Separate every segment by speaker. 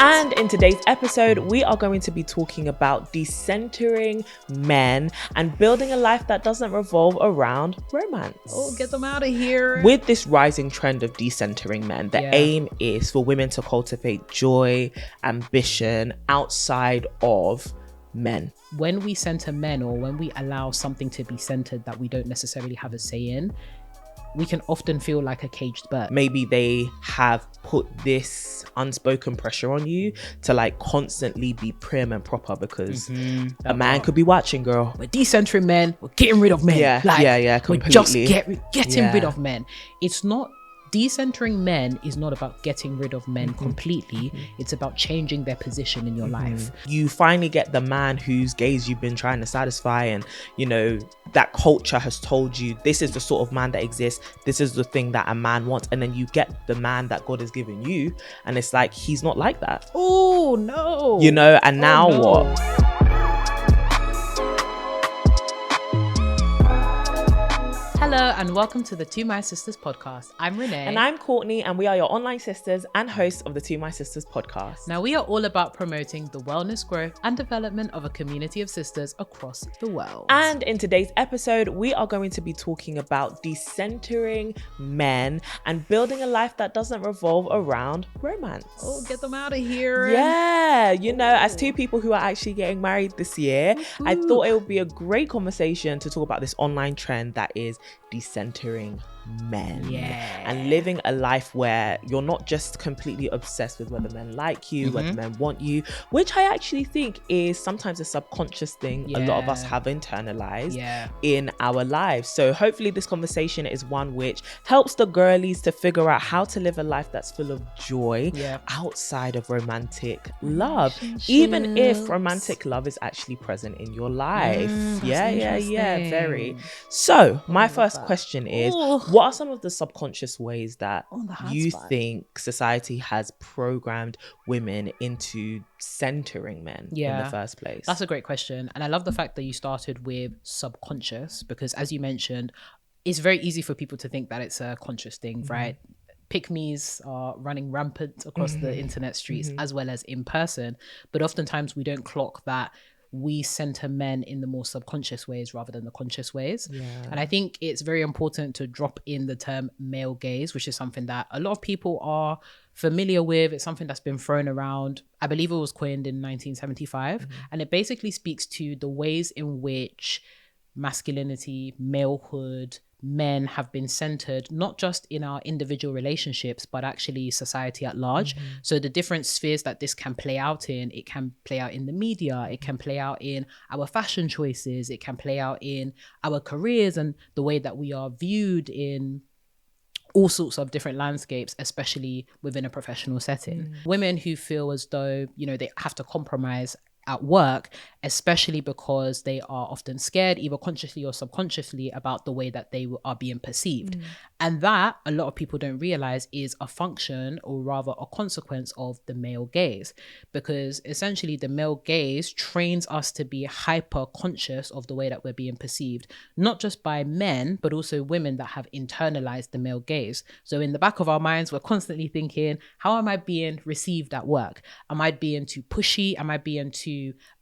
Speaker 1: And in today's episode, we are going to be talking about decentering men and building a life that doesn't revolve around romance.
Speaker 2: Oh, get them out of here.
Speaker 1: With this rising trend of decentering men, the aim is for women to cultivate joy, ambition outside of men.
Speaker 2: When we center men, or when we allow something to be centered that we don't necessarily have a say in, we can often feel like a caged bird.
Speaker 1: Maybe they have put this unspoken pressure on you to like constantly be prim and proper because a man could be watching, girl.
Speaker 2: We're decentering men, we're getting rid of men.
Speaker 1: Completely.
Speaker 2: We're just getting rid of men. It's not, decentering men is not about getting rid of men completely. It's about changing their position in your life.
Speaker 1: You finally get the man whose gaze you've been trying to satisfy, and you know that culture has told you this is the sort of man that exists, this is the thing that a man wants, and then you get the man that God has given you and it's like he's not like that.
Speaker 2: Oh no,
Speaker 1: you know, and now what?
Speaker 2: Hello and welcome to the To My Sisters podcast. I'm Renee.
Speaker 1: And I'm Courtney, and we are your online sisters and hosts of the To My Sisters podcast.
Speaker 2: Now, we are all about promoting the wellness, growth and development of a community of sisters across the world.
Speaker 1: And in today's episode, we are going to be talking about decentering men and building a life that doesn't revolve around romance.
Speaker 2: Oh, get them out of here.
Speaker 1: Yeah, you know, as two people who are actually getting married this year, I thought it would be a great conversation to talk about this online trend that is decentering men and living a life where you're not just completely obsessed with whether men like you, whether men want you, which I actually think is sometimes a subconscious thing a lot of us have internalized in our lives. So hopefully this conversation is one which helps the girlies to figure out how to live a life that's full of joy outside of romantic love, even if romantic love is actually present in your life. Very. So my first question is, what are some of the subconscious ways that you think society has programmed women into centering men in the first place?
Speaker 2: That's a great question. And I love the fact that you started with subconscious, because as you mentioned, it's very easy for people to think that it's a conscious thing, right? Pick-me's are running rampant across the internet streets as well as in person. But oftentimes we don't clock that we center men in the more subconscious ways rather than the conscious ways. And I think it's very important to drop in the term male gaze, which is something that a lot of people are familiar with. It's something that's been thrown around. I believe it was coined in 1975. And it basically speaks to the ways in which masculinity, malehood, men have been centered, not just in our individual relationships, but actually society at large. So the different spheres that this can play out in, it can play out in the media, it can play out in our fashion choices, it can play out in our careers and the way that we are viewed in all sorts of different landscapes, especially within a professional setting. Women who feel as though, you know, they have to compromise at work, especially because they are often scared, either consciously or subconsciously, about the way that they are being perceived. And that, a lot of people don't realize, is a function, or rather a consequence, of the male gaze. Because essentially the male gaze trains us to be hyper conscious of the way that we're being perceived, not just by men, but also women that have internalized the male gaze. So in the back of our minds, we're constantly thinking, how am I being received at work? Am I being too pushy? Am I being too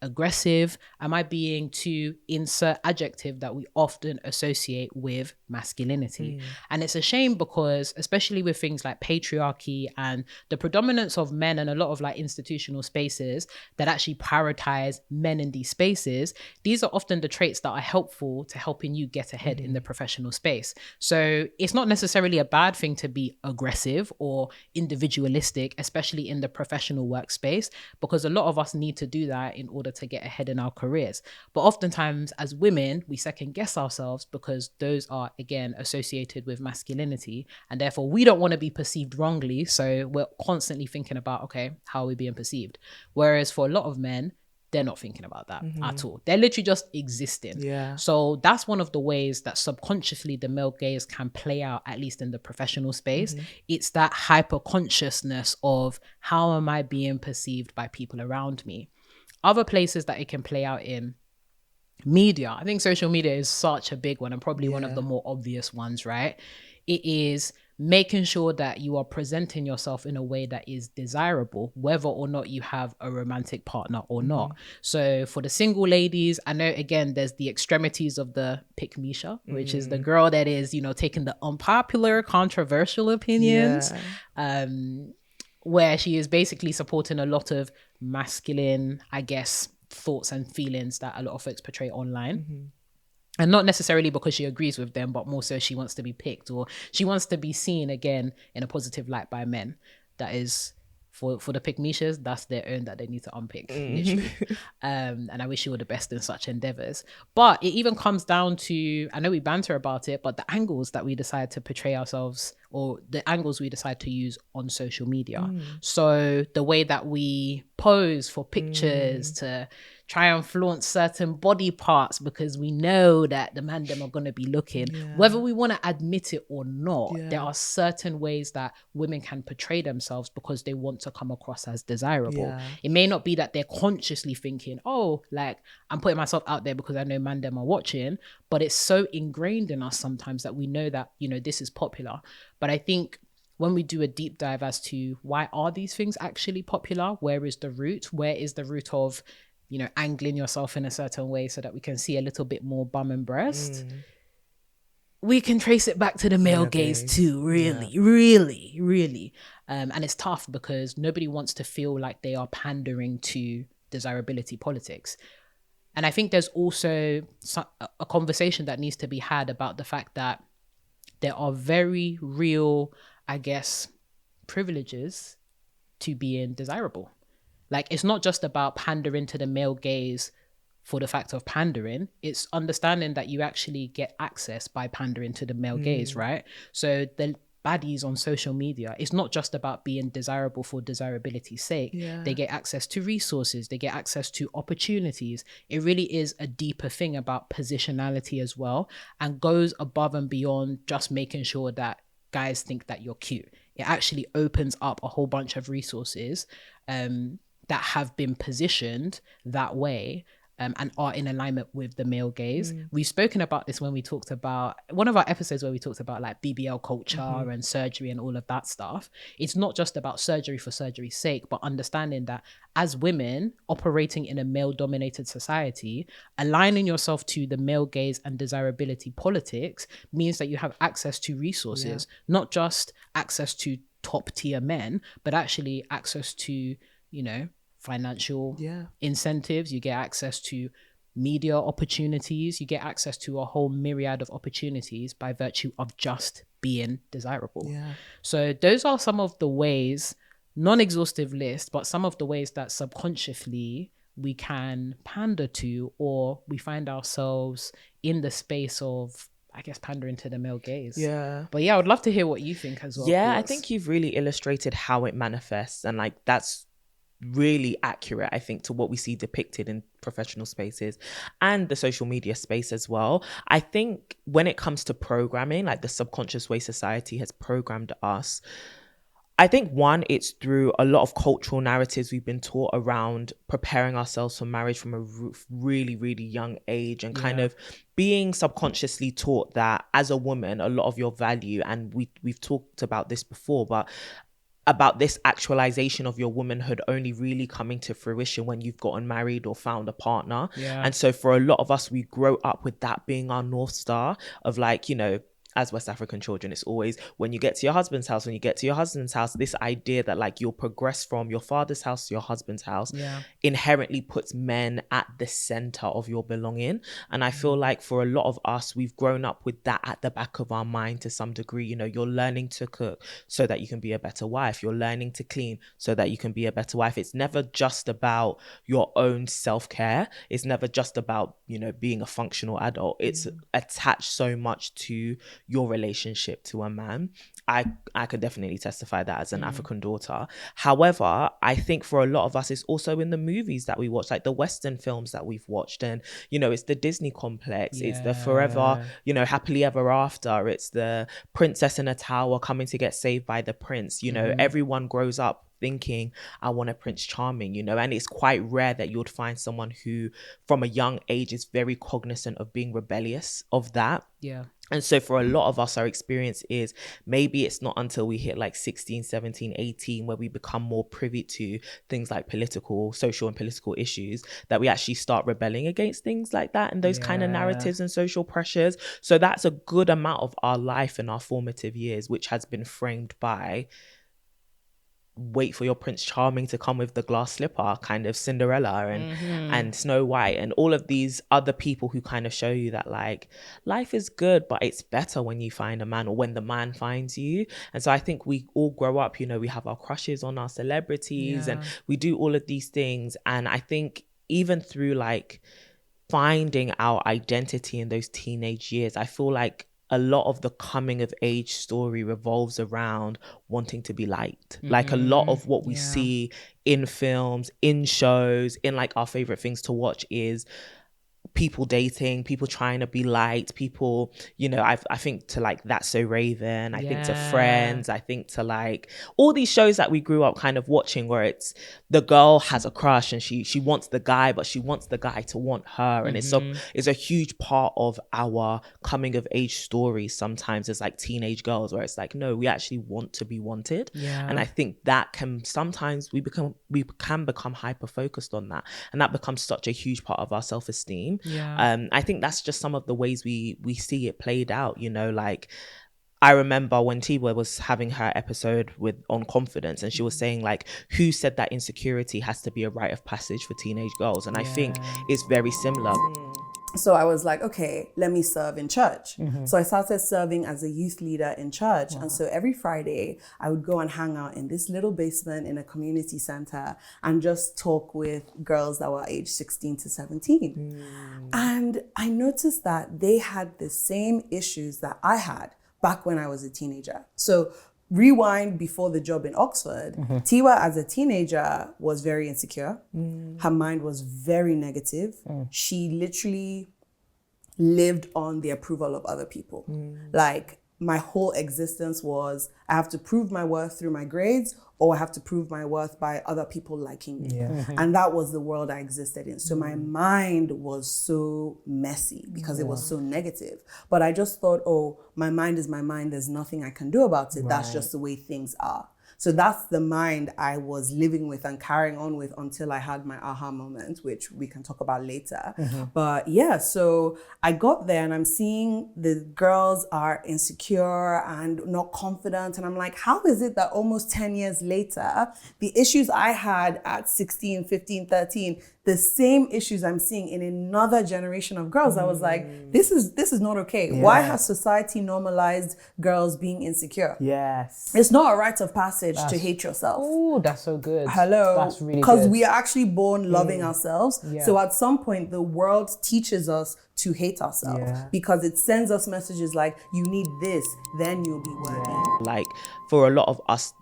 Speaker 2: aggressive? Am I being too insert adjective that we often associate with masculinity? And it's a shame because, especially with things like patriarchy and the predominance of men and a lot of like institutional spaces that actually prioritize men in these spaces, these are often the traits that are helpful to helping you get ahead in the professional space. So it's not necessarily a bad thing to be aggressive or individualistic, especially in the professional workspace, because a lot of us need to do that in order to get ahead in our careers. But oftentimes as women, we second guess ourselves because those are, again, associated with masculinity, and therefore we don't want to be perceived wrongly. So we're constantly thinking about, okay, how are we being perceived? Whereas for a lot of men, they're not thinking about that at all. They're literally just existing. So that's one of the ways that subconsciously the male gaze can play out, at least in the professional space. It's that hyper consciousness of, how am I being perceived by people around me? Other places that it can play out in: media. I think social media is such a big one and probably one of the more obvious ones, right? It is making sure that you are presenting yourself in a way that is desirable, whether or not you have a romantic partner or not. So for the single ladies, I know, again, there's the extremities of the pick Misha, which is the girl that is, you know, taking the unpopular, controversial opinions, where she is basically supporting a lot of masculine, I guess, thoughts and feelings that a lot of folks portray online. And not necessarily because she agrees with them, but more so she wants to be picked, or she wants to be seen again in a positive light by men. That is, for the pick Mishas, that's their own that they need to unpick, literally. And I wish you all the best in such endeavors. But it even comes down to, I know we banter about it, but the angles that we decide to portray ourselves, or the angles we decide to use on social media. So the way that we pose for pictures to try and flaunt certain body parts because we know that the man them are going to be looking, whether we want to admit it or not. There are certain ways that women can portray themselves because they want to come across as desirable. It may not be that they're consciously thinking, oh, like, I'm putting myself out there because I know man them are watching, but it's so ingrained in us sometimes that we know that, you know, this is popular. But I think when we do a deep dive as to why are these things actually popular, where is the root of, you know, angling yourself in a certain way so that we can see a little bit more bum and breast, we can trace it back to the male gaze too, really. And it's tough because nobody wants to feel like they are pandering to desirability politics. And I think there's also a conversation that needs to be had about the fact that there are very real, I guess, privileges to being desirable. Like, it's not just about pandering to the male gaze for the fact of pandering. It's understanding that you actually get access by pandering to the male gaze, right? So the baddies on social media, it's not just about being desirable for desirability's sake. They get access to resources, they get access to opportunities. It really is a deeper thing about positionality as well, and goes above and beyond just making sure that guys think that you're cute. It actually opens up a whole bunch of resources that have been positioned that way and are in alignment with the male gaze. We've spoken about this when we talked about one of our episodes where we talked about like BBL culture and surgery and all of that stuff. It's not just about surgery for surgery's sake, but understanding that as women operating in a male dominated society, aligning yourself to the male gaze and desirability politics means that you have access to resources, not just access to top tier men, but actually access to, you know, financial incentives. You get access to media opportunities. You get access to a whole myriad of opportunities by virtue of just being desirable. So those are some of the ways, non-exhaustive list, but some of the ways that subconsciously we can pander to, or we find ourselves in the space of, I guess, pandering to the male gaze. But I would love to hear what you think as well.
Speaker 1: I think you've really illustrated how it manifests, and like that's really accurate, I think, to what we see depicted in professional spaces and the social media space as well. I think when it comes to programming, like the subconscious way society has programmed us, I think one, it's through a lot of cultural narratives we've been taught around preparing ourselves for marriage from a really, really young age, and kind of being subconsciously taught that as a woman, a lot of your value, and we've talked about this before, but about this actualization of your womanhood only really coming to fruition when you've gotten married or found a partner. And so for a lot of us, we grow up with that being our North Star of, like, you know, as West African children, it's always when you get to your husband's house, this idea that like you'll progress from your father's house to your husband's house inherently puts men at the center of your belonging. And I feel like for a lot of us, we've grown up with that at the back of our mind to some degree. You know, you're learning to cook so that you can be a better wife. You're learning to clean so that you can be a better wife. It's never just about your own self-care. It's never just about, you know, being a functional adult. It's attached so much to your relationship to a man. I could definitely testify that as an African daughter. However, I think for a lot of us, it's also in the movies that we watch, like the Western films that we've watched. And, you know, it's the Disney complex. It's the forever, you know, happily ever after. It's the princess in a tower coming to get saved by the prince. You know, everyone grows up thinking, I want a Prince Charming, you know, and it's quite rare that you'd find someone who from a young age is very cognizant of being rebellious of that. And so for a lot of us, our experience is maybe it's not until we hit like 16, 17, 18 where we become more privy to things like social and political issues that we actually start rebelling against things like that and those kind of narratives and social pressures. So that's a good amount of our life in our formative years, which has been framed by wait for your Prince Charming to come with the glass slipper, kind of Cinderella and Snow White and all of these other people who kind of show you that like life is good, but it's better when you find a man or when the man finds you. And so I think we all grow up, you know, we have our crushes on our celebrities and we do all of these things. And I think even through like finding our identity in those teenage years, I feel like a lot of the coming of age story revolves around wanting to be liked. Like a lot of what we see in films, in shows, in like our favorite things to watch is people dating, people trying to be liked, people, you know, I think to like That's So Raven, I think to Friends, I think to like all these shows that we grew up kind of watching where it's the girl has a crush and she wants the guy, but she wants the guy to want her. And it's a huge part of our coming of age stories sometimes as like teenage girls where it's like, no, we actually want to be wanted. And I think that can sometimes we can become hyper focused on that. And that becomes such a huge part of our self-esteem. I think that's just some of the ways we see it played out, you know, like I remember when Tiwa was having her episode on confidence and she was saying like, who said that insecurity has to be a rite of passage for teenage girls? And I think it's very similar.
Speaker 3: So I was like, okay, let me serve in church. So I started serving as a youth leader in church. And so every Friday I would go and hang out in this little basement in a community center and just talk with girls that were aged 16 to 17. And I noticed that they had the same issues that I had back when I was a teenager. So rewind before the job in Oxford, Tiwa as a teenager was very insecure. Her mind was very negative. She literally lived on the approval of other people. Like my whole existence was, I have to prove my worth through my grades or I have to prove my worth by other people liking me. And that was the world I existed in. So my mind was so messy because it was so negative. But I just thought, oh, my mind is my mind. There's nothing I can do about it. That's just the way things are. So that's the mind I was living with and carrying on with until I had my aha moment, which we can talk about later. But yeah, so I got there and I'm seeing the girls are insecure and not confident. And I'm like, how is it that almost 10 years later, the issues I had at 16, 15, 13, the same issues I'm seeing in another generation of girls? I was like, this is not okay. Why has society normalized girls being insecure? It's not a rite of passage to hate yourself.
Speaker 2: Oh, that's so good.
Speaker 3: Hello.
Speaker 2: That's really good.
Speaker 3: Because we are actually born loving ourselves. So at some point, the world teaches us to hate ourselves because it sends us messages like, you need this, then you'll be worthy.
Speaker 1: Like for a lot of us,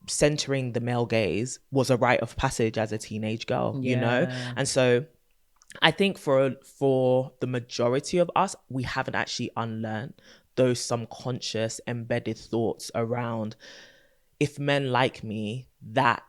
Speaker 1: centering the male gaze was a rite of passage as a teenage girl, you know? And so I think for the majority of us, we haven't actually unlearned those subconscious embedded thoughts around, if men like me, that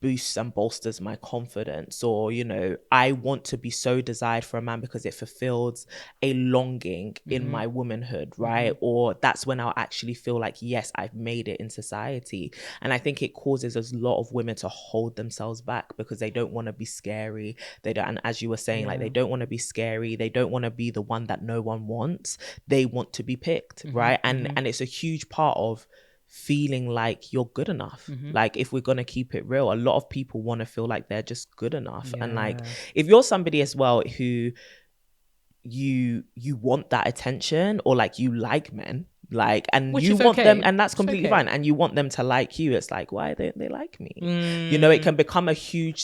Speaker 1: boosts and bolsters my confidence, or, you know, I want to be so desired for a man because it fulfills a longing in my womanhood, right? Or that's when I'll actually feel like, yes, I've made it in society. And I think it causes a lot of women to hold themselves back because they don't want to be scary. They don't, and as you were saying, like they don't want to be scary. They don't want to be the one that no one wants. They want to be picked, right? And it's a huge part of feeling like you're good enough. Like if we're gonna keep it real, a lot of people want to feel like they're just good enough. And like if you're somebody as well who you want that attention, or like you like men, like, and
Speaker 2: which
Speaker 1: you want
Speaker 2: okay.
Speaker 1: them, and that's completely fine, and you want them to like you, it's like, why don't they like me? You know, it can become a huge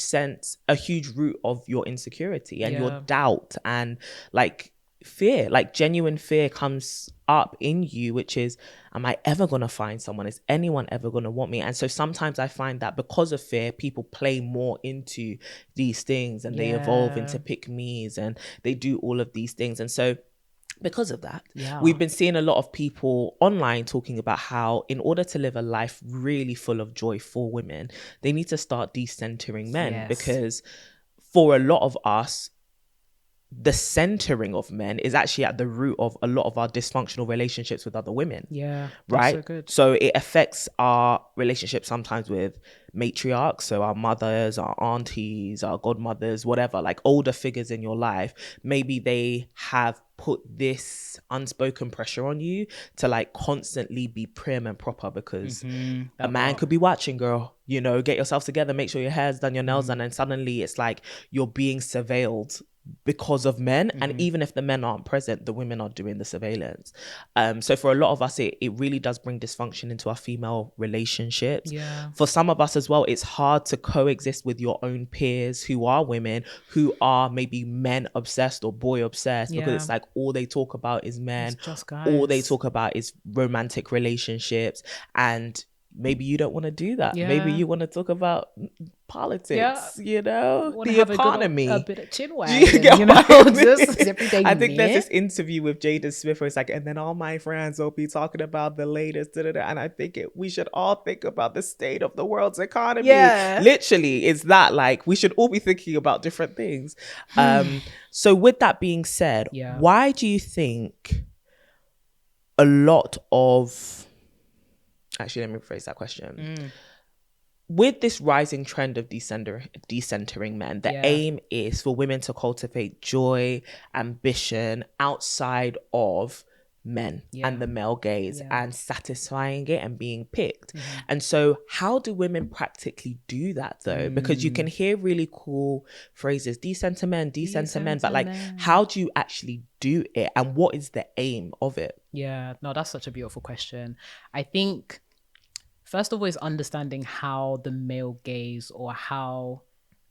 Speaker 1: root of your insecurity and your doubt, and like fear, like genuine fear comes up in you, which is, am I ever gonna find someone? Is anyone ever gonna want me? And so sometimes I find that because of fear, people play more into these things and they evolve into pick me's and they do all of these things. And so because of that, we've been seeing a lot of people online talking about how in order to live a life really full of joy for women, they need to start decentering men, because for a lot of us, the centering of men is actually at the root of a lot of our dysfunctional relationships with other women.
Speaker 2: Yeah.
Speaker 1: Right.
Speaker 2: So good.
Speaker 1: So it affects our relationship sometimes with matriarchs. So our mothers, our aunties, our godmothers, whatever, like older figures in your life. Maybe they have put this unspoken pressure on you to like constantly be prim and proper because a man could be watching, girl, you know, get yourself together, make sure your hair's done, your nails done. And suddenly it's like you're being surveilled because of men. And even if the men aren't present, the women are doing the surveillance. So for a lot of us, it really does bring dysfunction into our female relationships.
Speaker 2: Yeah.
Speaker 1: For some of us as well, it's hard to coexist with your own peers who are women, who are maybe men obsessed or boy obsessed, because it's like all they talk about is men.
Speaker 2: It's just guys.
Speaker 1: All they talk about is romantic relationships. And maybe you don't want to do that.
Speaker 2: Yeah.
Speaker 1: Maybe you want to talk about politics, you know, the
Speaker 2: have
Speaker 1: economy.
Speaker 2: A bit of chin wag.
Speaker 1: You know,
Speaker 2: just everything.
Speaker 1: I think there's this interview with Jada Smith where it's like, and then all my friends will be talking about the latest, and I think we should all think about the state of the world's economy.
Speaker 3: Yeah.
Speaker 1: Literally, it's that, like, we should all be thinking about different things. So with that being said, why do you think a lot of... Actually, let me rephrase that question. With this rising trend of decentering men, the aim is for women to cultivate joy, ambition outside of men and the male gaze and satisfying it and being picked. And so how do women practically do that though? Because you can hear really cool phrases, decenter men, but like, how do you actually do it? And what is the aim of it?
Speaker 2: Yeah, no, that's such a beautiful question. I think first of all is understanding how the male gaze or how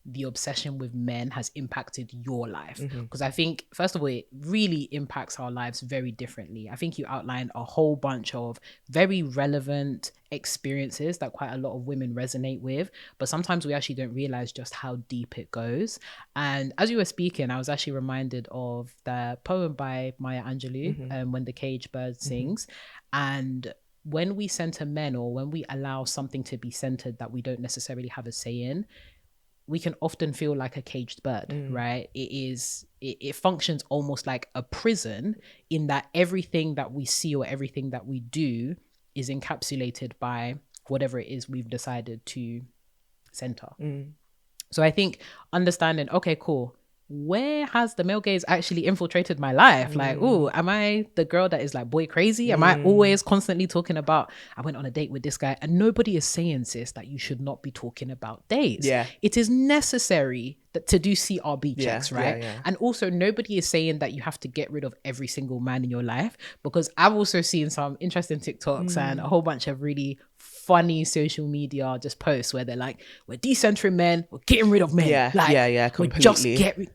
Speaker 2: the obsession with men has impacted your life. Because I think, first of all, it really impacts our lives very differently. I think you outlined a whole bunch of very relevant experiences that quite a lot of women resonate with, but sometimes we actually don't realize just how deep it goes. And as you were speaking, I was actually reminded of the poem by Maya Angelou, When the Caged Bird Sings. And when we center men, or when we allow something to be centered that we don't necessarily have a say in, we can often feel like a caged bird, right? It functions almost like a prison, in that everything that we see or everything that we do is encapsulated by whatever it is we've decided to center. So I think understanding, okay, cool, where has the male gaze actually infiltrated my life? Like, oh, am I the girl that is like boy crazy? Am I always constantly talking about, I went on a date with this guy? And nobody is saying, sis, that you should not be talking about dates. It is necessary to do CRB checks, right? And also, nobody is saying that you have to get rid of every single man in your life, because I've also seen some interesting TikToks and a whole bunch of really funny social media just posts where they're like, we're decentering men, we're getting rid of men.
Speaker 1: Completely.
Speaker 2: We're just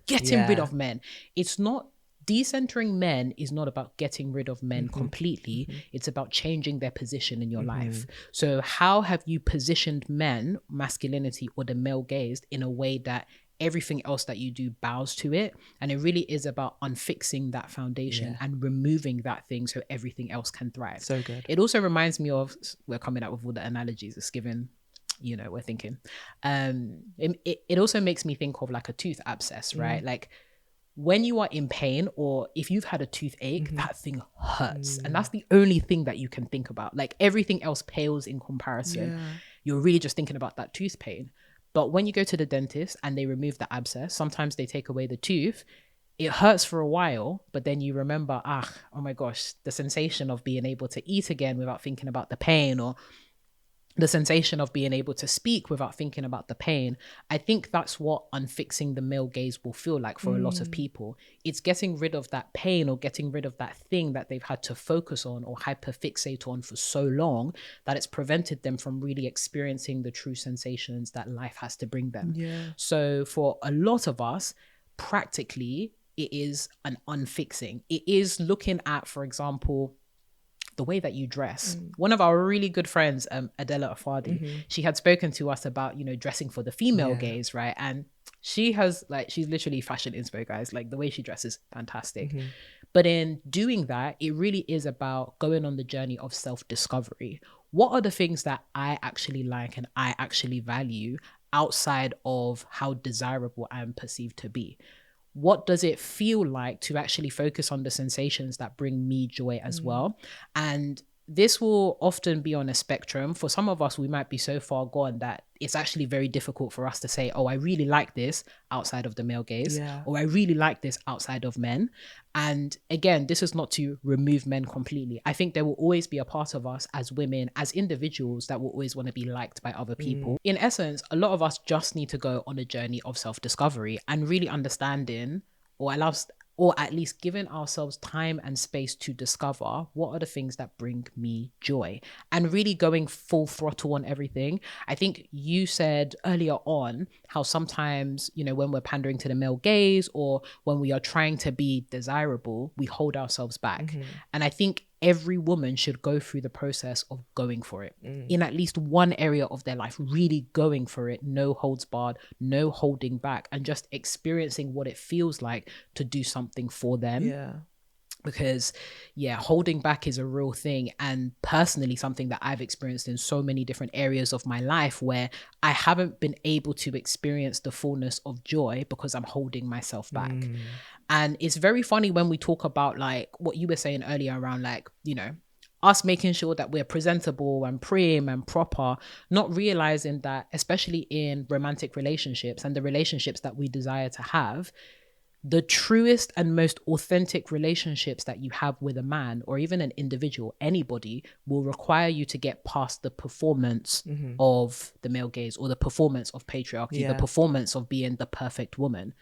Speaker 2: getting rid of men. It's not... Decentering men is not about getting rid of men completely. It's about changing their position in your life. So how have you positioned men, masculinity or the male gaze, in a way that everything else that you do bows to it? And it really is about unfixing that foundation and removing that thing so everything else can thrive. So good. It also reminds me of, we're coming up with all the analogies, it's given, you know, we're thinking. It also makes me think of like a tooth abscess, right? Like, when you are in pain, or if you've had a toothache, that thing hurts. And that's the only thing that you can think about. Like, everything else pales in comparison. You're really just thinking about that tooth pain. But when you go to the dentist and they remove the abscess, sometimes they take away the tooth. It hurts for a while, but then you remember, oh my gosh, the sensation of being able to eat again without thinking about the pain, or the sensation of being able to speak without thinking about the pain. I think that's what unfixing the male gaze will feel like for a lot of people. It's getting rid of that pain, or getting rid of that thing that they've had to focus on or hyperfixate on for so long, that it's prevented them from really experiencing the true sensations that life has to bring them. So for a lot of us, practically, it is an unfixing. It is looking at, for example, the way that you dress. One of our really good friends, Adela Afadi, she had spoken to us about, you know, dressing for the female gaze, right? And she has she's literally fashion inspo, guys. Like, the way she dresses, fantastic. But in doing that, it really is about going on the journey of self-discovery. What are the things that I actually like and I actually value outside of how desirable I am perceived to be? what does it feel like to actually focus on the sensations that bring me joy as well? And this will often be on a spectrum. For some of us, we might be so far gone that it's actually very difficult for us to say, oh, I really like this outside of the male gaze, or I really like this outside of men. And again, this is not to remove men completely. I think there will always be a part of us as women, as individuals, that will always want to be liked by other people. In essence, a lot of us just need to go on a journey of self-discovery and really understanding, or at least giving ourselves time and space to discover what are the things that bring me joy, and really going full throttle on everything. I think you said earlier on how sometimes, you know, when we're pandering to the male gaze or when we are trying to be desirable, we hold ourselves back. And I think every woman should go through the process of going for it in at least one area of their life, really going for it, no holds barred, no holding back, and just experiencing what it feels like to do something for them. Because holding back is a real thing, and personally something that I've experienced in so many different areas of my life where I haven't been able to experience the fullness of joy because I'm holding myself back. And it's very funny when we talk about like what you were saying earlier around like, you know, us making sure that we're presentable and prim and proper, not realizing that, especially in romantic relationships and the relationships that we desire to have, the truest and most authentic relationships that you have with a man or even an individual, anybody, will require you to get past the performance of the male gaze or the performance of patriarchy, the performance of being the perfect woman.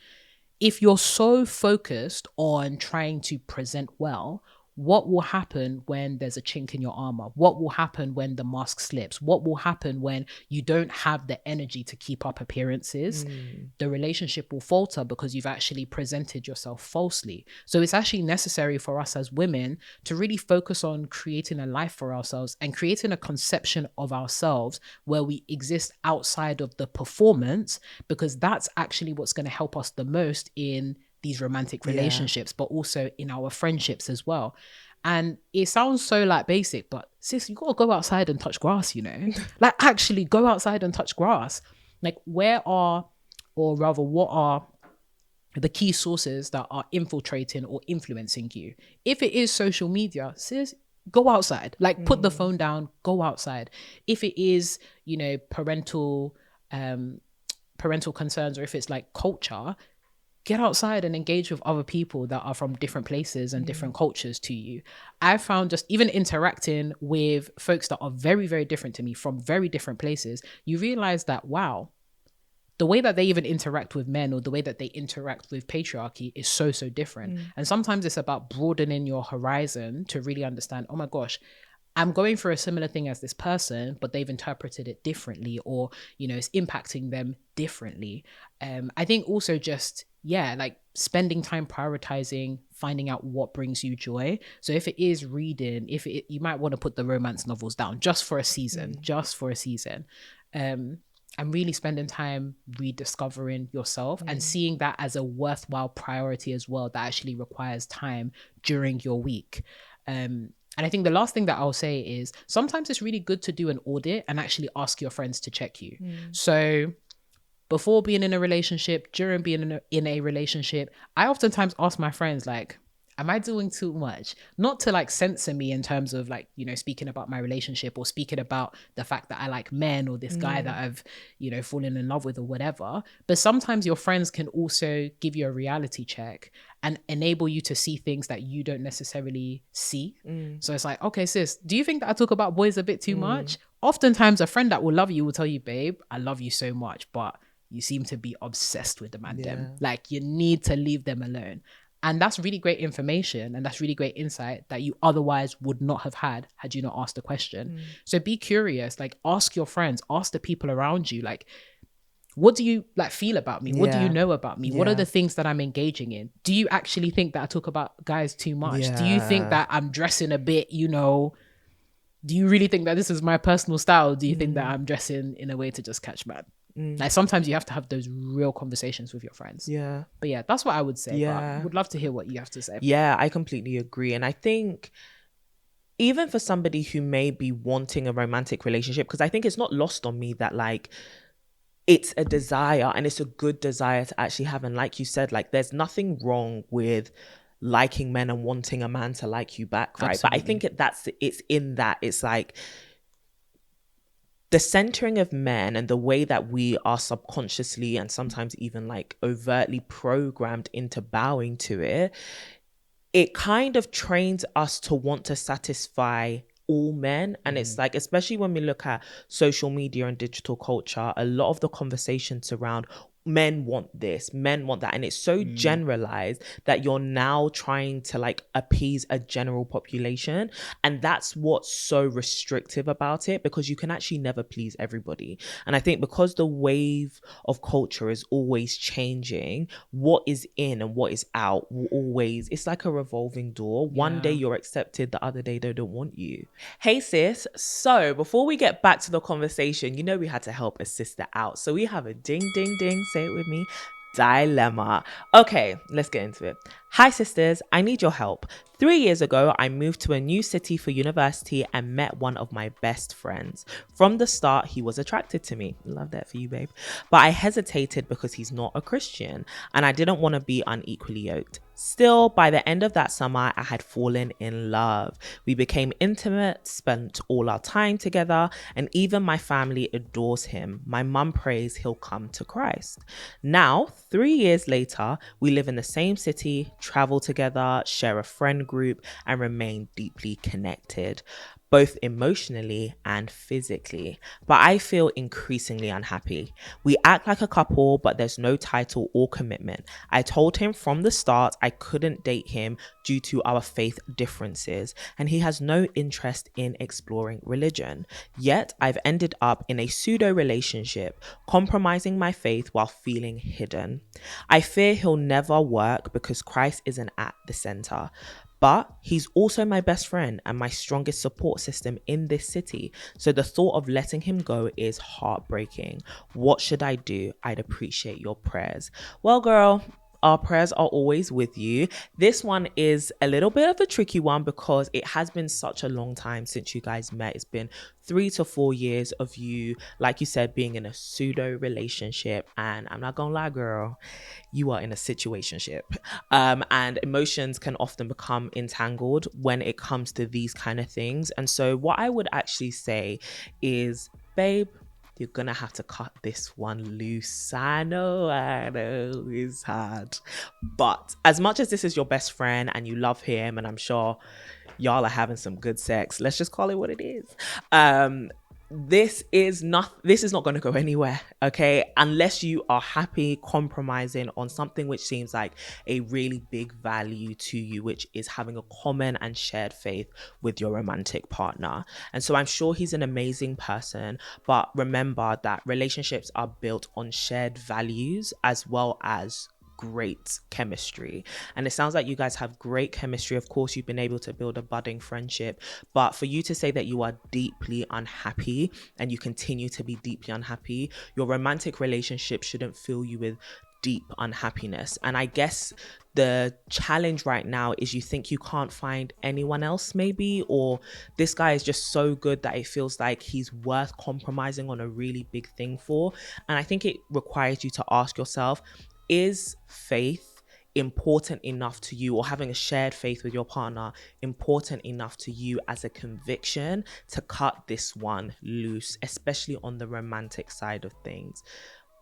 Speaker 2: If you're so focused on trying to present well, what will happen when there's a chink in your armor? What will happen when the mask slips? What will happen when you don't have the energy to keep up appearances? The relationship will falter because you've actually presented yourself falsely. So it's actually necessary for us as women to really focus on creating a life for ourselves and creating a conception of ourselves where we exist outside of the performance, because that's actually what's going to help us the most in these romantic relationships, but also in our friendships as well. And it sounds so like basic, but sis, you gotta go outside and touch grass, you know? Like actually go outside and touch grass. Like what are the key sources that are infiltrating or influencing you? If it is social media, sis, go outside. Like put the phone down, go outside. If it is, you know, parental concerns, or if it's like culture, get outside and engage with other people that are from different places and different cultures to you. I found just even interacting with folks that are very, very different to me from very different places, you realize that, wow, the way that they even interact with men or the way that they interact with patriarchy is so, so different. And sometimes it's about broadening your horizon to really understand, oh my gosh, I'm going for a similar thing as this person, but they've interpreted it differently, or, you know, it's impacting them differently. I think also just, like spending time prioritizing, finding out what brings you joy. So if it is reading, you might want to put the romance novels down just for a season, and really spending time rediscovering yourself and seeing that as a worthwhile priority as well, that actually requires time during your week. And I think the last thing that I'll say is sometimes it's really good to do an audit and actually ask your friends to check you. So before being in a relationship, during being in a relationship, I oftentimes ask my friends, like, am I doing too much? Not to like censor me in terms of like, you know, speaking about my relationship or speaking about the fact that I like men or this guy that I've, you know, fallen in love with or whatever. But sometimes your friends can also give you a reality check and enable you to see things that you don't necessarily see. So it's like, okay, sis, do you think that I talk about boys a bit too much? Oftentimes a friend that will love you will tell you, babe, I love you so much, but you seem to be obsessed with the man them. Like you need to leave them alone. And that's really great information and that's really great insight that you otherwise would not have had you not asked the question. So be curious, like ask your friends, ask the people around you, like, what do you like feel about me? What do you know about me? What are the things that I'm engaging in? Do you actually think that I talk about guys too much? Do you think that I'm dressing a bit, you know, do you really think that this is my personal style? Do you think that I'm dressing in a way to just catch man? Like sometimes you have to have those real conversations with your friends. But yeah, that's what I would say. But would love to hear what you have to say.
Speaker 1: Yeah, I completely agree. And I think even for somebody who may be wanting a romantic relationship, because I think it's not lost on me that like it's a desire, and it's a good desire to actually have. And like you said, like there's nothing wrong with liking men and wanting a man to like you back, right?
Speaker 2: Absolutely.
Speaker 1: But I think it's in that it's like the centering of men and the way that we are subconsciously and sometimes even like overtly programmed into bowing to it. It kind of trains us to want to satisfy all men. And it's like, especially when we look at social media and digital culture, a lot of the conversations around men want this, men want that, and it's so generalized that you're now trying to like appease a general population. And that's what's so restrictive about it, because you can actually never please everybody. And I think because the wave of culture is always changing, what is in and what is out will always, it's like a revolving door. One day you're accepted, the other day they don't want you. Hey sis, so before we get back to the conversation, you know we had to help a sister out, so we have a ding ding ding, say it with me, dilemma. Okay, let's get into it. Hi sisters, I need your help. 3 years ago, I moved to a new city for university and met one of my best friends. From the start, he was attracted to me. Love that for you, babe. But I hesitated because he's not a Christian and I didn't want to be unequally yoked. Still, by the end of that summer, I had fallen in love. We became intimate, spent all our time together, and even my family adores him. My mum prays he'll come to Christ. Now, 3 years later, we live in the same city, travel together, share a friend group, and remain deeply connected, both emotionally and physically. But I feel increasingly unhappy. We act like a couple, but there's no title or commitment. I told him from the start I couldn't date him due to our faith differences, and he has no interest in exploring religion. Yet I've ended up in a pseudo relationship, compromising my faith while feeling hidden. I fear he'll never work because Christ isn't at the center. But he's also my best friend and my strongest support system in this city. So the thought of letting him go is heartbreaking. What should I do? I'd appreciate your prayers. Well, girl, our prayers are always with you. This one is a little bit of a tricky one because it has been such a long time since you guys met. It's been 3 to 4 years of you, like you said, being in a pseudo relationship. And I'm not gonna lie, girl, you are in a situationship. And emotions can often become entangled when it comes to these kind of things. And so what I would actually say is, babe, you're gonna have to cut this one loose. I know it's hard. But as much as this is your best friend and you love him, and I'm sure y'all are having some good sex, let's just call it what it is. This is not going to go anywhere, okay, unless you are happy compromising on something which seems like a really big value to you, which is having a common and shared faith with your romantic partner. And so I'm sure he's an amazing person, but remember that relationships are built on shared values as well as great chemistry. And it sounds like you guys have great chemistry. Of course, you've been able to build a budding friendship, but for you to say that you are deeply unhappy and you continue to be deeply unhappy, your romantic relationship shouldn't fill you with deep unhappiness. And I guess the challenge right now is you think you can't find anyone else maybe, or this guy is just so good that it feels like he's worth compromising on a really big thing for. And I think it requires you to ask yourself, is faith important enough to you, or having a shared faith with your partner important enough to you as a conviction to cut this one loose, especially on the romantic side of things?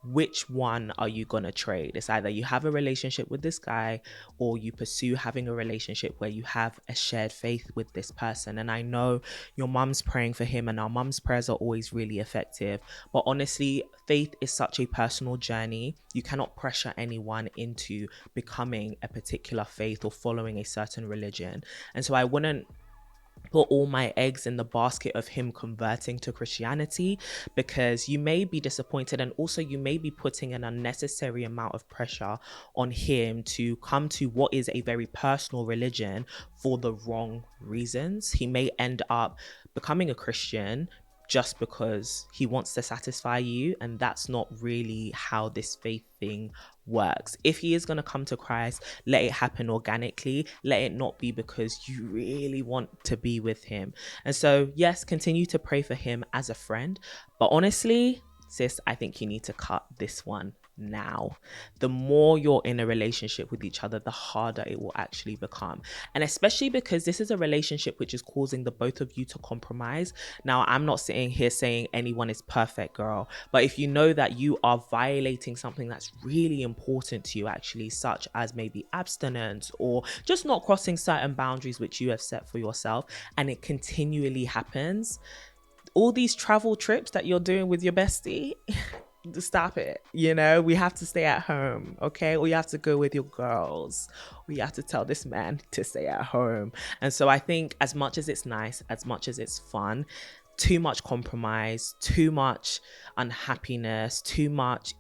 Speaker 1: Which one are you gonna trade? It's either you have a relationship with this guy or you pursue having a relationship where you have a shared faith with this person. And I know your mum's praying for him, and our mum's prayers are always really effective, but honestly, faith is such a personal journey. You cannot pressure anyone into becoming a particular faith or following a certain religion. And so I wouldn't put all my eggs in the basket of him converting to Christianity, because you may be disappointed, and also you may be putting an unnecessary amount of pressure on him to come to what is a very personal religion for the wrong reasons. He may end up becoming a Christian just because he wants to satisfy you, and that's not really how this faith thing works. If he is going to come to Christ, let it happen organically. Let it not be because you really want to be with him. And so yes, continue to pray for him as a friend, but honestly, sis, I think you need to cut this one now. The more you're in a relationship with each other, the harder it will actually become. And especially because this is a relationship which is causing the both of you to compromise. Now, I'm not sitting here saying anyone is perfect, girl, but if you know that you are violating something that's really important to you, actually, such as maybe abstinence or just not crossing certain boundaries which you have set for yourself, and it continually happens, all these travel trips that you're doing with your bestie, stop it. You know, we have to stay at home, okay? Or you have to go with your girls, or you have to tell this man to stay at home. And so I think as much as it's nice, as much as it's fun, too much compromise, too much unhappiness, too much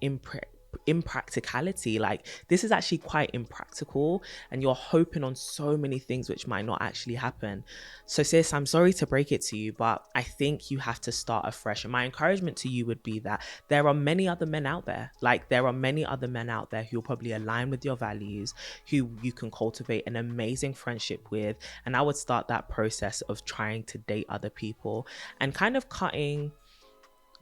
Speaker 1: impracticality, like this is actually quite impractical, and you're hoping on so many things which might not actually happen. So sis, I'm sorry to break it to you, but I think you have to start afresh. And my encouragement to you would be that there are many other men out there, like there are many other men out there who will probably align with your values, who you can cultivate an amazing friendship with. And I would start that process of trying to date other people and kind of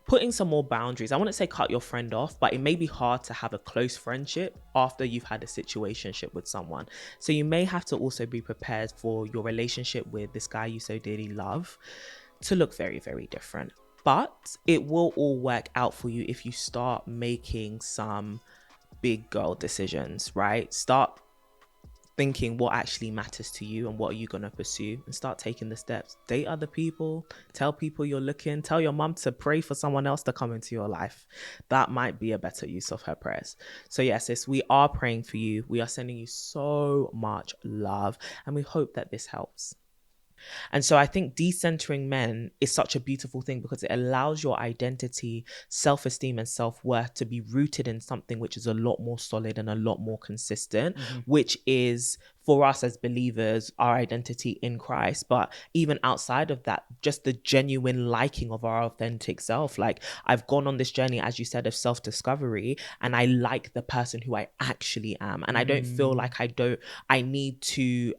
Speaker 1: putting some more boundaries. I wouldn't say cut your friend off, but it may be hard to have a close friendship after you've had a situationship with someone. So you may have to also be prepared for your relationship with this guy you so dearly love to look very, very different. But it will all work out for you if you start making some big girl decisions, right? Start thinking what actually matters to you and what are you going to pursue, and start taking the steps. Date other people, tell people you're looking, tell your mum to pray for someone else to come into your life. That might be a better use of her prayers. So yes, sis, we are praying for you. We are sending you so much love, and we hope that this helps. And so I think decentering men is such a beautiful thing because it allows your identity, self-esteem and self-worth to be rooted in something which is a lot more solid and a lot more consistent, which is, for us as believers, our identity in Christ. But even outside of that, just the genuine liking of our authentic self. Like, I've gone on this journey, as you said, of self-discovery, and I like the person who I actually am. And I don't feel like I need to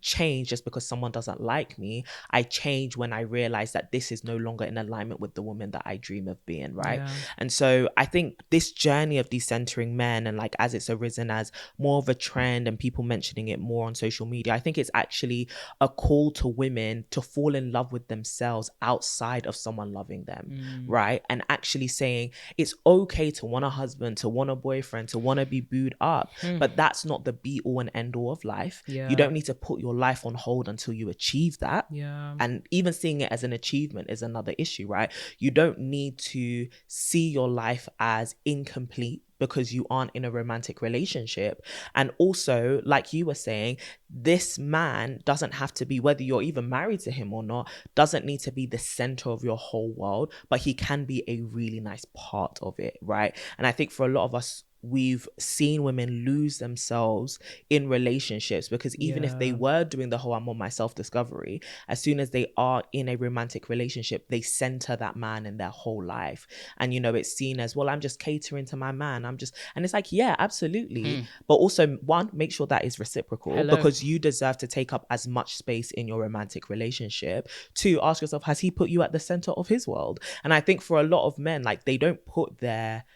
Speaker 1: change just because someone doesn't like me. I change when I realize that this is no longer in alignment with the woman that I dream of being, right? Yeah. And so I think this journey of decentering men, and like as it's arisen as more of a trend and people mentioning it more on social media, I think it's actually a call to women to fall in love with themselves outside of someone loving them, right? And actually saying it's okay to want a husband, to want a boyfriend, to want to be booed up, but that's not the be all and end all of life. You don't need to put your life on hold until you achieve that. And even seeing it as an achievement is another issue, right? You don't need to see your life as incomplete because you aren't in a romantic relationship. And also, like you were saying, this man doesn't have to be, whether you're even married to him or not, doesn't need to be the center of your whole world, but he can be a really nice part of it, right? And I think for a lot of us, we've seen women lose themselves in relationships because even if they were doing the whole I'm on my self-discovery, as soon as they are in a romantic relationship, they center that man in their whole life. And, you know, it's seen as, well, I'm just catering to my man. And it's like, yeah, absolutely. But also, one, make sure that is reciprocal because you deserve to take up as much space in your romantic relationship. Two, ask yourself, has he put you at the center of his world? And I think for a lot of men, like, they don't put their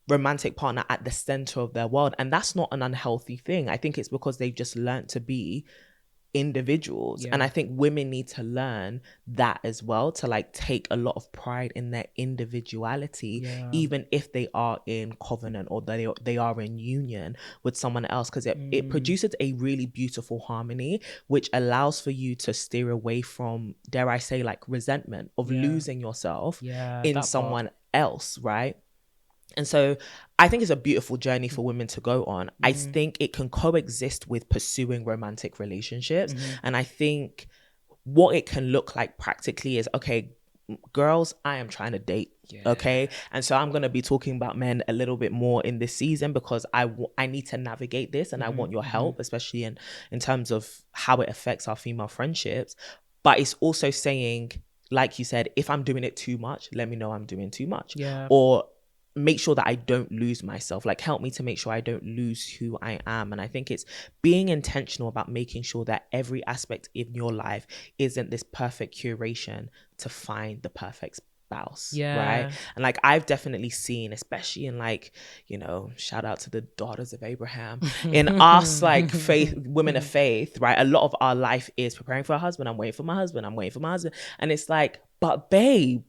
Speaker 1: romantic partner at the center of their world, and that's not an unhealthy thing. I think it's because they've just learned to be individuals. And I think women need to learn that as well, to like take a lot of pride in their individuality, even if they are in covenant or they are in union with someone else, because it produces a really beautiful harmony which allows for you to steer away from, dare I say, like resentment of losing yourself in someone else, right? And so I think it's a beautiful journey for women to go on. I think it can coexist with pursuing romantic relationships. And I think what it can look like practically is, okay, girls, I am trying to date. Okay. And so I'm going to be talking about men a little bit more in this season because I need to navigate this, and I want your help, especially in terms of how it affects our female friendships. But it's also saying, like you said, if I'm doing it too much, let me know I'm doing too much. Or make sure that I don't lose myself. Like, help me to make sure I don't lose who I am. And I think it's being intentional about making sure that every aspect in your life isn't this perfect curation to find the perfect spouse,
Speaker 2: Yeah.
Speaker 1: right? And like I've definitely seen, especially in like, you know, shout out to the daughters of Abraham, in us like faith, women of faith, right? A lot of our life is preparing for a husband. I'm waiting for my husband. I'm waiting for my husband. And it's like, but babe,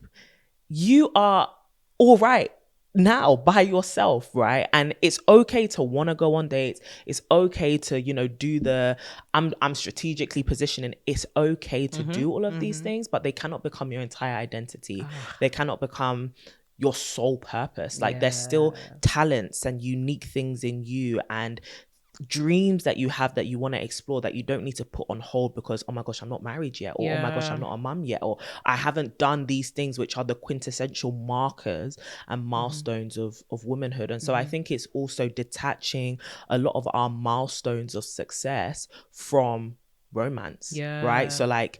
Speaker 1: you are all right now by yourself, right? And it's okay to want to go on dates. It's okay to, you know, do the I'm strategically positioning. It's okay to do all of these things, but they cannot become your entire identity. They cannot become your sole purpose. Like there's still talents and unique things in you and dreams that you have that you want to explore that you don't need to put on hold because, oh my gosh, I'm not married yet, or oh my gosh, I'm not a mum yet, or I haven't done these things which are the quintessential markers and milestones of womanhood. And so I think it's also detaching a lot of our milestones of success from romance, right? So like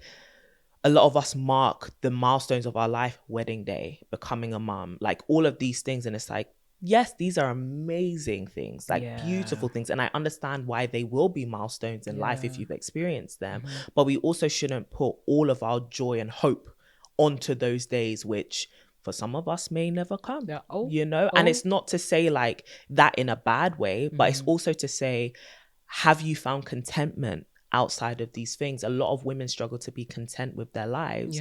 Speaker 1: a lot of us mark the milestones of our life, wedding day, becoming a mum, like all of these things, and it's like, yes, these are amazing things, like beautiful things. And I understand why they will be milestones in life if you've experienced them. But we also shouldn't put all of our joy and hope onto those days, which for some of us may never come, you know? And it's not to say like that in a bad way, but it's also to say, have you found contentment outside of these things? A lot of women struggle to be content with their lives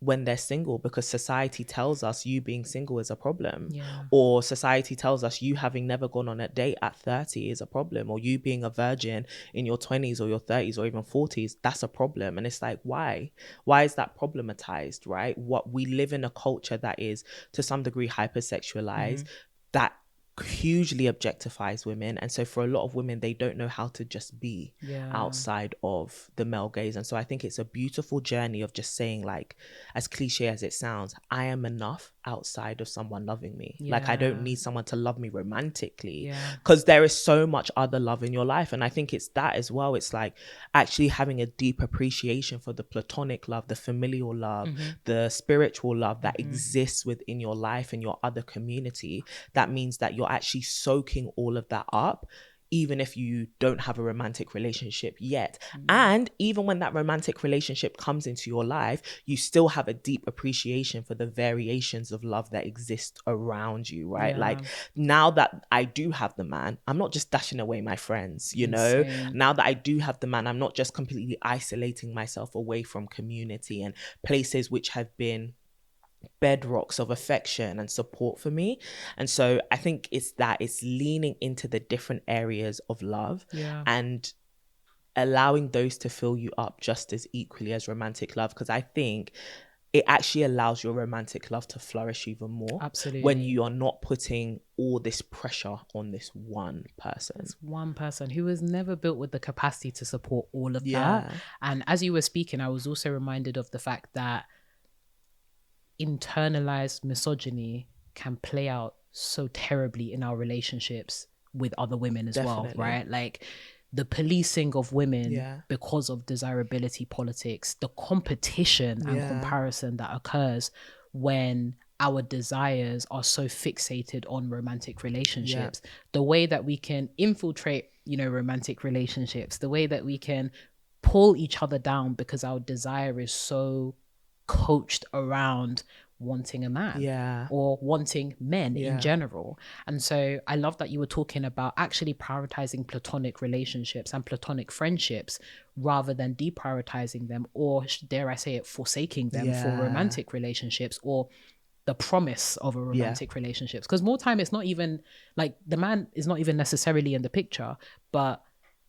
Speaker 1: when they're single because society tells us you being single is a problem, or society tells us you having never gone on a date at 30 is a problem, or you being a virgin in your 20s or your 30s or even 40s, that's a problem. And it's like, why is that problematized, right? What we live in a culture that is to some degree hypersexualized, that hugely objectifies women. And so for a lot of women, they don't know how to just be outside of the male gaze. And so I think it's a beautiful journey of just saying, like, as cliche as it sounds, I am enough outside of someone loving me. Like I don't need someone to love me romantically, because there is so much other love in your life. And I think it's that as well. It's like actually having a deep appreciation for the platonic love, the familial love, the spiritual love that exists within your life and your other community. That means that you're actually soaking all of that up, even if you don't have a romantic relationship yet. And even when that romantic relationship comes into your life, you still have a deep appreciation for the variations of love that exist around you, right? Like now that I do have the man, I'm not just dashing away my friends, you know? Now that I do have the man, I'm not just completely isolating myself away from community and places which have been bedrocks of affection and support for me. And so I think it's leaning into the different areas of love and allowing those to fill you up just as equally as romantic love, because I think it actually allows your romantic love to flourish even more.
Speaker 2: Absolutely.
Speaker 1: When you are not putting all this pressure on this one person.
Speaker 2: It's one person who was never built with the capacity to support all of that. And as you were speaking, I was also reminded of the fact that internalized misogyny can play out so terribly in our relationships with other women as well, right? Like the policing of women because of desirability politics, the competition and comparison that occurs when our desires are so fixated on romantic relationships, the way that we can infiltrate, you know, romantic relationships, the way that we can pull each other down because our desire is so coached around wanting a man or wanting men in general. And so I love that you were talking about actually prioritizing platonic relationships and platonic friendships rather than deprioritizing them, or dare I say it, forsaking them for romantic relationships or the promise of a romantic relationships. Because more time, it's not even like the man is not even necessarily in the picture, but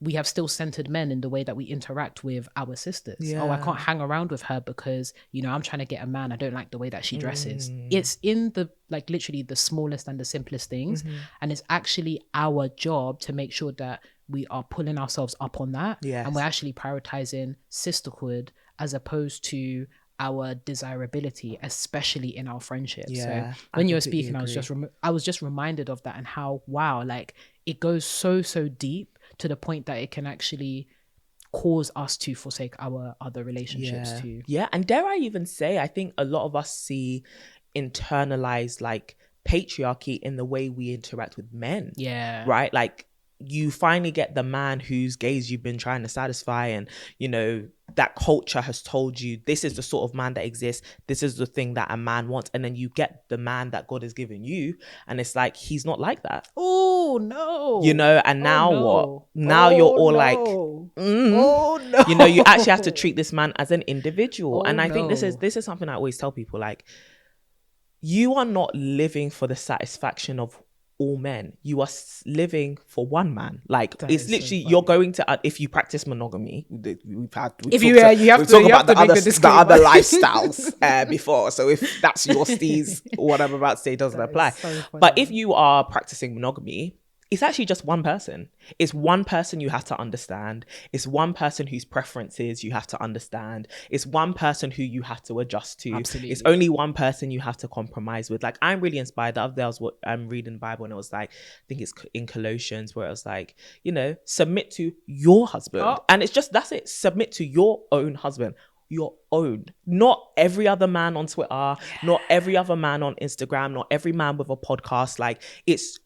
Speaker 2: we have still centered men in the way that we interact with our sisters. Oh, I can't hang around with her because, you know, I'm trying to get a man. I don't like the way that she dresses. It's in the, like, literally the smallest and the simplest things. And it's actually our job to make sure that we are pulling ourselves up on that. And we're actually prioritizing sisterhood as opposed to our desirability, especially in our friendships. So when you were speaking, I was just reminded of that and how, wow, like it goes so deep to the point that it can actually cause us to forsake our other relationships too.
Speaker 1: And dare I even say, I think a lot of us see internalized like patriarchy in the way we interact with men. Right? Like you finally get the man whose gaze you've been trying to satisfy, and you know that culture has told you this is the sort of man that exists, this is the thing that a man wants, and then you get the man that God has given you, and it's like he's not like that.
Speaker 2: Oh no.
Speaker 1: You know, and now what? Now you're all like,
Speaker 2: Oh no.
Speaker 1: you know, you actually have to treat this man as an individual. And I think this
Speaker 2: no.
Speaker 1: is something I always tell people, like, you are not living for the satisfaction of all men. You are living for one man. Like,
Speaker 2: That
Speaker 1: it's
Speaker 2: is
Speaker 1: literally,
Speaker 2: so
Speaker 1: you're going to, if you practice monogamy,
Speaker 2: You have to make the disclaimer.
Speaker 1: other lifestyles before. So if that's your steez, what I'm about to say doesn't apply.
Speaker 2: So funny.
Speaker 1: But if you are practicing monogamy, it's actually just one person. It's one person you have to understand. It's one person whose preferences you have to understand. It's one person who you have to adjust to.
Speaker 2: Absolutely.
Speaker 1: It's only one person you have to compromise with. Like, I'm really inspired. The other day I was reading the Bible, and it was like, I think it's in Colossians, where it was like, you know, submit to your husband.
Speaker 2: Oh.
Speaker 1: And it's just, that's it. Submit to your own husband. Your own, not every other man on Twitter, not every other man on Instagram, not every man with a podcast. Like, it's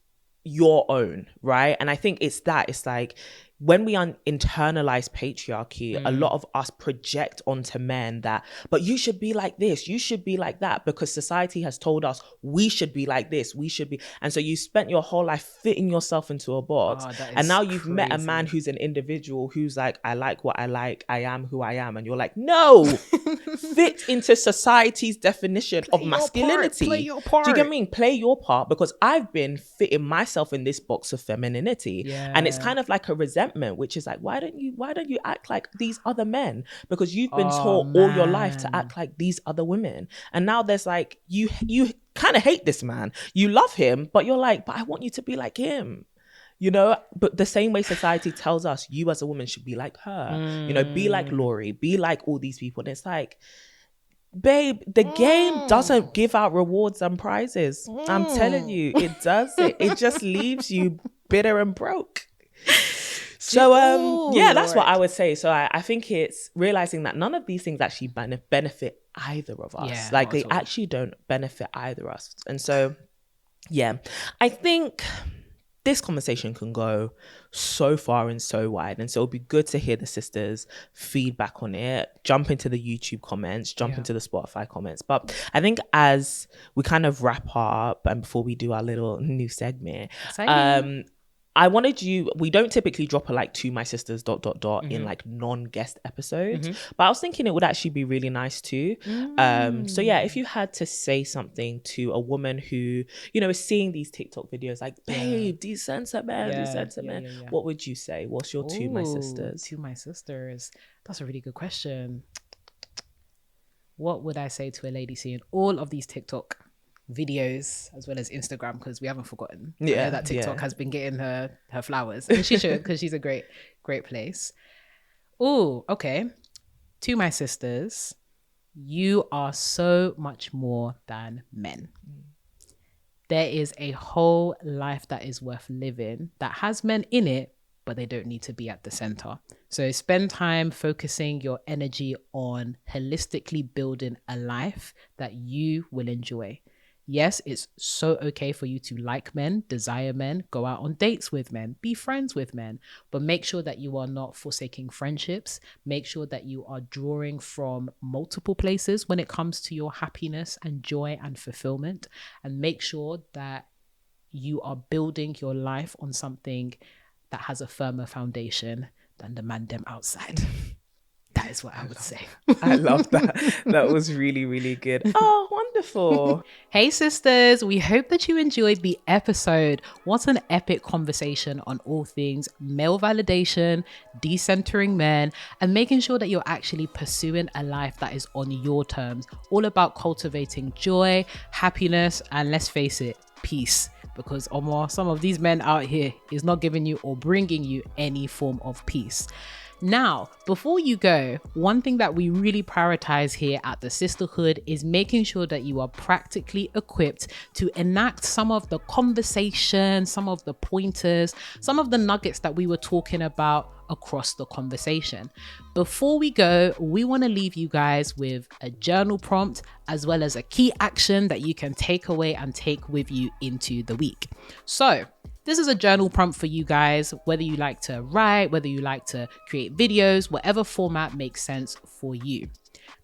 Speaker 1: your own, right? And I think it's like, when we internalize patriarchy, a lot of us project onto men that, but you should be like this, you should be like that, because society has told us we should be like this, we should be. And so you spent your whole life fitting yourself into a box. And now you've met a man who's an individual who's like, I like what I like, I am who I am. And you're like, no, fit into society's definition of masculinity.
Speaker 2: Play your part.
Speaker 1: Do you get me? Play your part, because I've been fitting myself in this box of femininity. And it's kind of like a resentment, which is like, why don't you act like these other men? Because you've been taught all your life to act like these other women. And now there's like, you kind of hate this man. You love him, but you're like, but I want you to be like him. You know, but the same way society tells us you as a woman should be like her, you know, be like Lori, be like all these people. And it's like, babe, the game doesn't give out rewards and prizes. I'm telling you, it doesn't. It just leaves you bitter and broke. So yeah, that's what I would say. So I think it's realizing that none of these things actually benefit either of us.
Speaker 2: Yeah,
Speaker 1: like, they actually don't benefit either of us. And so yeah, I think this conversation can go so far and so wide. And so it'll be good to hear the sisters' feedback on it. Jump into the YouTube comments, jump into the Spotify comments. But I think as we kind of wrap up, and before we do our little new segment, I wanted we don't typically drop a like to my sisters ... in like non-guest episodes, but I was thinking it would actually be really nice too. So yeah, if you had to say something to a woman who, you know, is seeing these TikTok videos like, babe, decenter men, what would you say? What's your to my sisters?
Speaker 2: To my sisters. That's a really good question. What would I say to a lady seeing all of these TikTok videos as well as Instagram, because we haven't forgotten that TikTok has been getting her flowers, and she should, because she's a great place. Oh, okay. To my sisters, you are so much more than men. There is a whole life that is worth living that has men in it, but they don't need to be at the center. So spend time focusing your energy on holistically building a life that you will enjoy. Yes, it's so okay for you to like men, desire men, go out on dates with men, be friends with men, but make sure that you are not forsaking friendships. Make sure that you are drawing from multiple places when it comes to your happiness and joy and fulfillment. And make sure that you are building your life on something that has a firmer foundation than the man them outside. That is what I would say.
Speaker 1: I love that. That was really, really good. Oh, wonderful.
Speaker 2: Hey, sisters. We hope that you enjoyed the episode. What an epic conversation on all things male validation, decentering men, and making sure that you're actually pursuing a life that is on your terms. All about cultivating joy, happiness, and let's face it, peace. Because some of these men out here is not giving you or bringing you any form of peace. Now, before you go, one thing that we really prioritize here at the Sisterhood is making sure that you are practically equipped to enact some of the conversation, some of the pointers, some of the nuggets that we were talking about across the conversation. Before we go, we want to leave you guys with a journal prompt as well as a key action that you can take away and take with you into the week. So, this is a journal prompt for you guys, whether you like to write, whether you like to create videos, whatever format makes sense for you.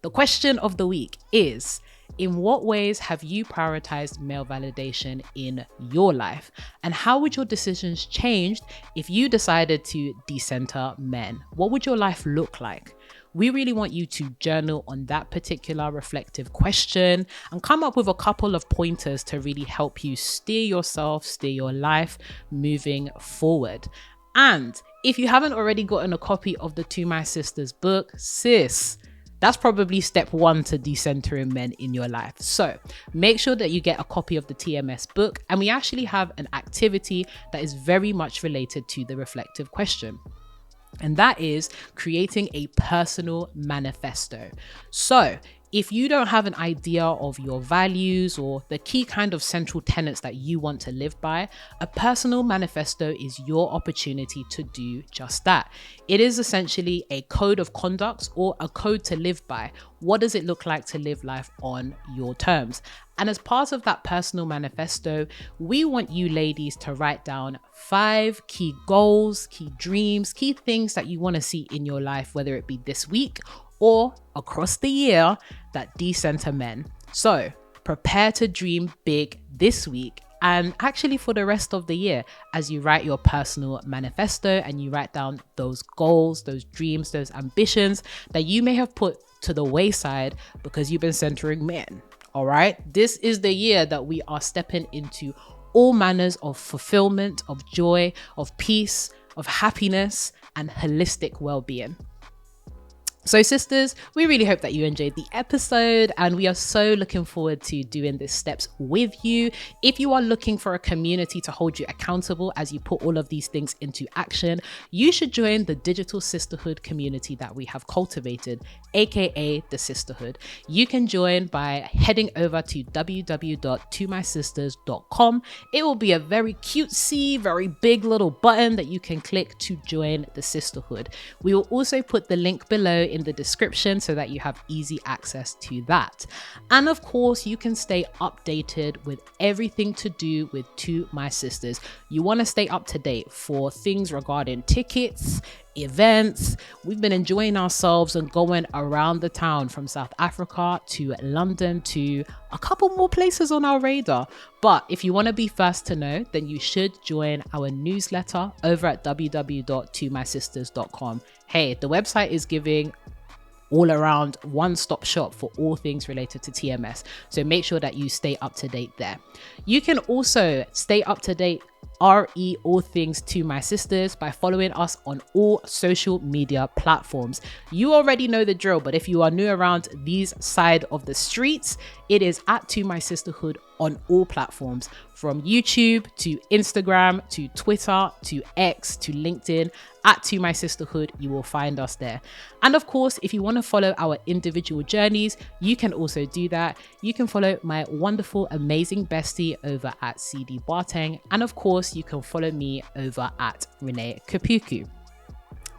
Speaker 2: The question of the week is, in what ways have you prioritized male validation in your life? And how would your decisions change if you decided to decenter men? What would your life look like? We really want you to journal on that particular reflective question and come up with a couple of pointers to really help you steer yourself, steer your life moving forward. And if you haven't already gotten a copy of the To My Sisters book, sis, that's probably step one to decentering men in your life. So make sure that you get a copy of the TMS book, and we actually have an activity that is very much related to the reflective question. And that is creating a personal manifesto. So if you don't have an idea of your values or the key kind of central tenets that you want to live by, a personal manifesto is your opportunity to do just that. It is essentially a code of conduct or a code to live by. What does it look like to live life on your terms? And as part of that personal manifesto, we want you ladies to write down 5 key goals, key dreams, key things that you want to see in your life, whether it be this week or across the year, that decenter men. So prepare to dream big this week and actually for the rest of the year as you write your personal manifesto and you write down those goals, those dreams, those ambitions that you may have put to the wayside because you've been centering men. All right. This is the year that we are stepping into all manners of fulfillment, of joy, of peace, of happiness, and holistic well-being. So sisters, we really hope that you enjoyed the episode and we are so looking forward to doing these steps with you. If you are looking for a community to hold you accountable as you put all of these things into action, you should join the digital sisterhood community that we have cultivated, aka the Sisterhood. You can join by heading over to www.tomysisters.com. It will be a very cutesy, very big little button that you can click to join the Sisterhood. We will also put the link below in the description so that you have easy access to that. And of course, you can stay updated with everything to do with To My Sisters. You want to stay up to date for things regarding tickets, events. We've been enjoying ourselves and going around the town from South Africa to London to a couple more places on our radar. But if you want to be first to know, then you should join our newsletter over at www.tomysisters.com. Hey, the website is giving all around one-stop shop for all things related to TMS. So make sure that you stay up to date there. You can also stay up to date all things To My Sisters by following us on all social media platforms. You already know the drill, but if you are new around these side of the streets, it is at To My Sisterhood on all platforms, from YouTube to Instagram to Twitter to X to LinkedIn. At To My Sisterhood, you will find us there. And of course, if you want to follow our individual journeys, you can also do that. You can follow my wonderful, amazing bestie over at CD Barteng. And of course, you can follow me over at Renee Kapuku.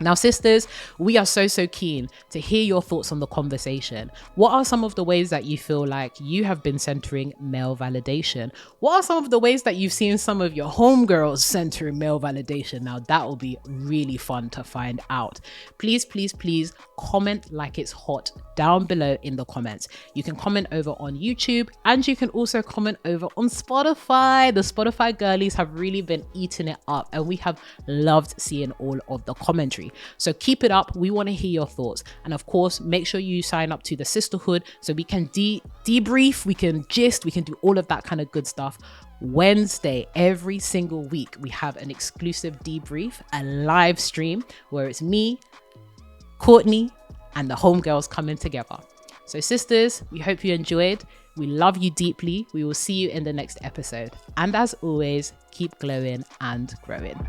Speaker 2: Now, sisters, we are so keen to hear your thoughts on the conversation. What are some of the ways that you feel like you have been centering male validation? What are some of the ways that you've seen some of your homegirls centering male validation? Now, that will be really fun to find out. Please comment like it's hot down below in the comments. You can comment over on YouTube and you can also comment over on Spotify. The Spotify girlies have really been eating it up and we have loved seeing all of the commentary. So keep it up. We want to hear your thoughts. And of course, make sure you sign up to the Sisterhood so we can debrief, we can gist, we can do all of that kind of good stuff. Wednesday, every single week, we have an exclusive debrief, a live stream where it's me, Courtney, and the homegirls coming together. So sisters, we hope you enjoyed. We love you deeply. We will see you in the next episode. And as always, keep glowing and growing.